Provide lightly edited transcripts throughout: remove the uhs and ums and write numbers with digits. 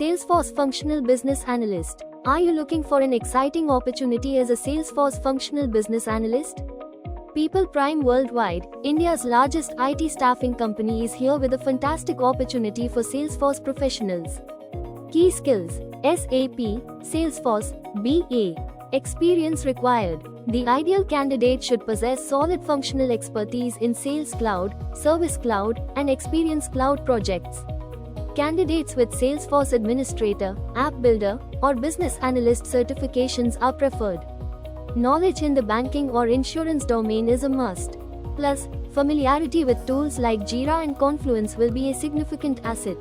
Salesforce Functional Business Analyst. Are you looking for an exciting opportunity as a Salesforce Functional Business Analyst? People Prime Worldwide, India's largest IT staffing company, is here with a fantastic opportunity for Salesforce professionals. Key skills: SAP, Salesforce, BA. Experience required. The ideal candidate should possess solid functional expertise in Sales Cloud, Service Cloud, and Experience Cloud projects. Candidates with Salesforce Administrator, App Builder, or Business Analyst certifications are preferred. Knowledge in the banking or insurance domain is a must. Plus, familiarity with tools like Jira and Confluence will be a significant asset.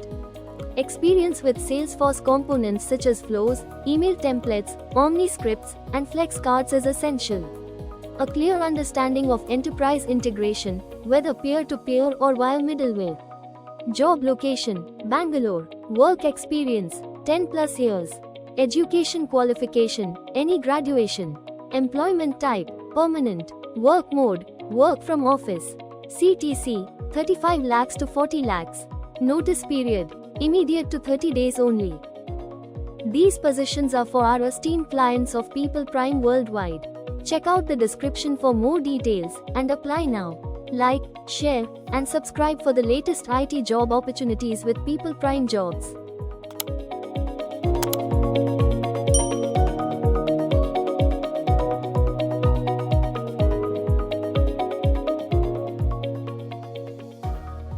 Experience with Salesforce components such as flows, email templates, OmniScripts, and Flex cards is essential. A clear understanding of enterprise integration, whether peer-to-peer or via middleware. Job location: Bangalore. Work experience: 10+ years. Education qualification: any graduation. Employment type: permanent. Work mode: work from office. CTC: 35 lakhs to 40 lakhs. Notice period: immediate to 30 days only. These positions are for our esteemed clients of People Prime Worldwide. Check out the description for more details and apply now. Like, share, and subscribe for the latest IT job opportunities with People Prime Jobs.